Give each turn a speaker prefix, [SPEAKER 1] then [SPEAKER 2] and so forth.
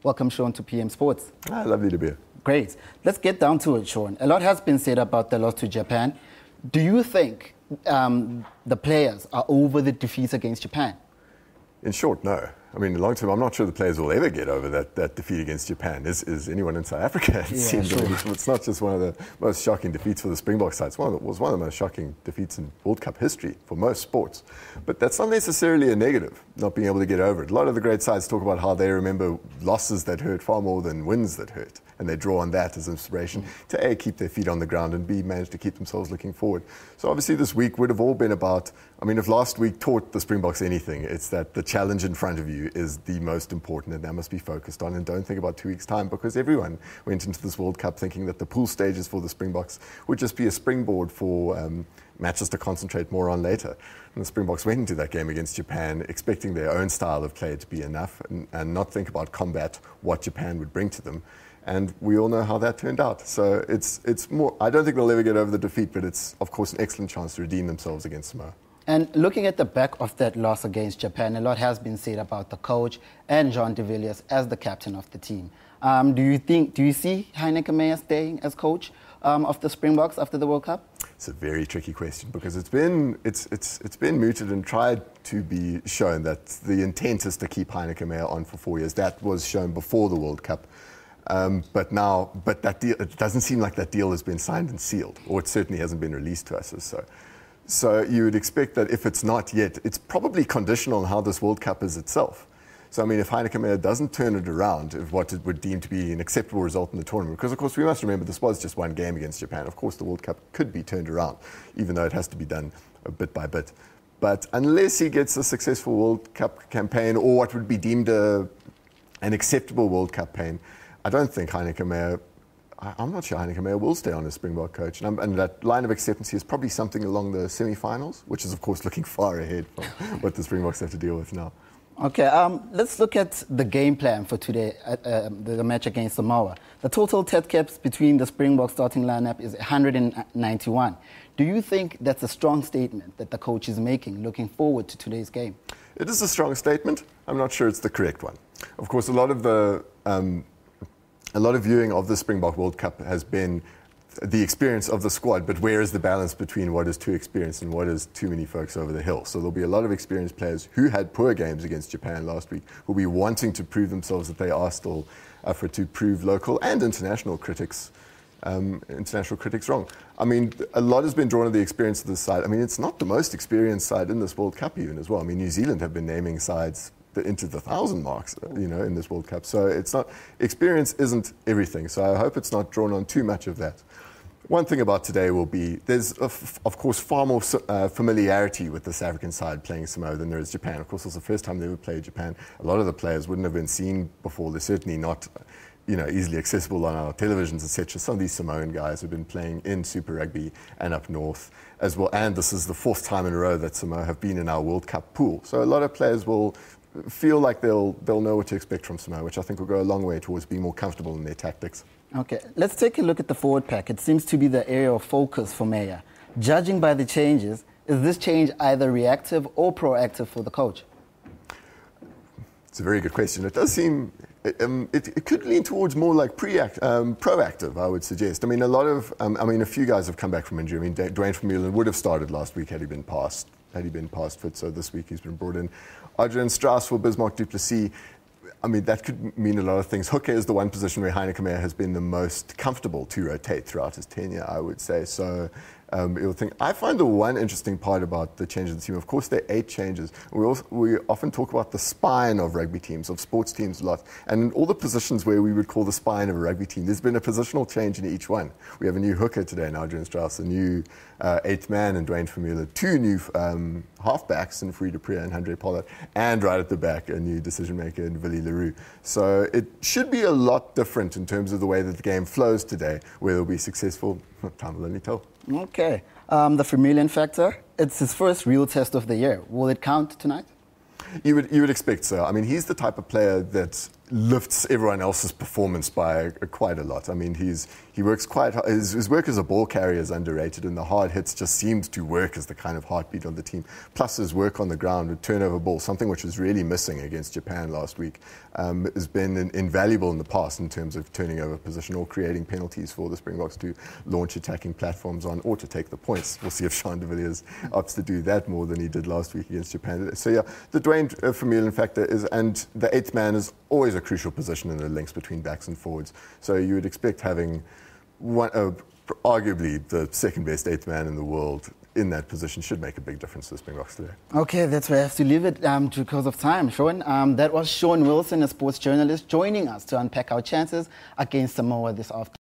[SPEAKER 1] Welcome, Sean, to PM Sports.
[SPEAKER 2] Lovely to be here.
[SPEAKER 1] Great. Let's get down to it, Sean. A lot has been said about the loss to Japan. Do you think the players are over the defeat against Japan?
[SPEAKER 2] In short, no. I mean, long term, I'm not sure the players will ever get over that defeat against Japan. Is anyone in South Africa? It seems sure. It's not just one of the most shocking defeats for the Springboks side. It was one of the most shocking defeats in World Cup history for most sports. But that's not necessarily a negative, not being able to get over it. A lot of the great sides talk about how they remember losses that hurt far more than wins that hurt. And they draw on that as inspiration to A, keep their feet on the ground, and B, manage to keep themselves looking forward. So obviously this week would have all been about, I mean, if last week taught the Springboks anything, it's that the challenge in front of you is the most important, and that must be focused on. And don't think about 2 weeks' time, because everyone went into this World Cup thinking that the pool stages for the Springboks would just be a springboard for matches to concentrate more on later. And the Springboks went into that game against Japan expecting their own style of play to be enough and not think about combat, what Japan would bring to them. And we all know how that turned out. So it's more, I don't think they'll ever get over the defeat, but it's, of course, an excellent chance to redeem themselves against Samoa.
[SPEAKER 1] And looking at the back of that loss against Japan, a lot has been said about the coach and Jean de Villiers as the captain of the team. Do you see Heyneke Meyer staying as coach of the Springboks after the World Cup?
[SPEAKER 2] It's a very tricky question, because it's been mooted and tried to be shown that the intent is to keep Heyneke Meyer on for 4 years. That was shown before the World Cup. But that deal, it doesn't seem like that deal has been signed and sealed, or it certainly hasn't been released to us as so. So you would expect that if it's not yet, it's probably conditional on how this World Cup is itself. So I mean, if Heyneke Meyer doesn't turn it around, if what it would deem to be an acceptable result in the tournament, because of course we must remember this was just one game against Japan. Of course the World Cup could be turned around, even though it has to be done bit by bit. But unless he gets a successful World Cup campaign, or what would be deemed an acceptable World Cup campaign, I don't think Heyneke Meyer, I'm not sure Heyneke Meyer will stay on as Springbok coach. And that line of acceptance is probably something along the semi-finals, which is, of course, looking far ahead from what the Springboks have to deal with now.
[SPEAKER 1] Okay, let's look at the game plan for today, the match against Samoa. The total TED caps between the Springbok starting lineup is 191. Do you think that's a strong statement that the coach is making looking forward to today's game?
[SPEAKER 2] It is a strong statement. I'm not sure it's the correct one. Of course, a lot of viewing of the Springbok World Cup has been the experience of the squad, but where is the balance between what is too experienced and what is too many folks over the hill? So there'll be a lot of experienced players who had poor games against Japan last week, who will be wanting to prove themselves that they are still to prove local and international critics wrong. I mean, a lot has been drawn on the experience of this side. I mean, it's not the most experienced side in this World Cup even as well. I mean, New Zealand have been naming sides into the 1,000 marks, in this World Cup. So it's not, experience isn't everything. So I hope it's not drawn on too much of that. One thing about today will be, there's of course far more familiarity with the South African side playing Samoa than there is Japan. Of course, it's the first time they ever played Japan. A lot of the players wouldn't have been seen before. They're certainly not, easily accessible on our televisions, etc. Some of these Samoan guys have been playing in Super Rugby and up north as well. And this is the 4th time in a row that Samoa have been in our World Cup pool. So a lot of players will feel like they'll know what to expect from Samoa, which I think will go a long way towards being more comfortable in their tactics.
[SPEAKER 1] Okay, let's take a look at the forward pack. It seems to be the area of focus for Meyer. Judging by the changes, is this change either reactive or proactive for the coach?
[SPEAKER 2] It's a very good question. It does seem, it could lean towards more like proactive, I would suggest. I mean, a few guys have come back from injury. I mean, Dwayne Vermeulen would have started last week had he been past fit, so this week he's been brought in. Adrian Strauss for Bismarck du Plessis. I mean, that could mean a lot of things. Hooker is the one position where Heyneke Meyer has been the most comfortable to rotate throughout his tenure, I would say. So I find the one interesting part about the change of the team, of course, there are 8 changes. We often talk about the spine of rugby teams, of sports teams a lot. And in all the positions where we would call the spine of a rugby team, there's been a positional change in each one. We have a new hooker today in Adrian Strauss, a new 8th man in Dwayne Vermeulen, 2 new halfbacks in Fourie du Preez and Andre Pollard, and right at the back, a new decision maker in Willie Leroux. So it should be a lot different in terms of the way that the game flows today. Whether it'll be successful, time will only tell.
[SPEAKER 1] Okay. The Vermeulen factor, it's his first real test of the year. Will it count tonight?
[SPEAKER 2] You would expect so. I mean, he's the type of player that lifts everyone else's performance by quite a lot. I mean, he works quite hard. His work as a ball carrier is underrated, and the hard hits just seemed to work as the kind of heartbeat of the team. Plus his work on the ground with turnover ball, something which was really missing against Japan last week, has been invaluable in the past in terms of turning over position or creating penalties for the Springboks to launch attacking platforms on or to take the points. We'll see if Sean de Villiers opts to do that more than he did last week against Japan. So yeah, the Dwayne Vermeulen factor is, and the eighth man is always a crucial position in the links between backs and forwards. So you would expect having arguably the second best eighth man in the world in that position should make a big difference to the Springboks today.
[SPEAKER 1] Okay, that's where I have to leave it because of time. Sean, that was Sean Wilson, a sports journalist, joining us to unpack our chances against Samoa this afternoon.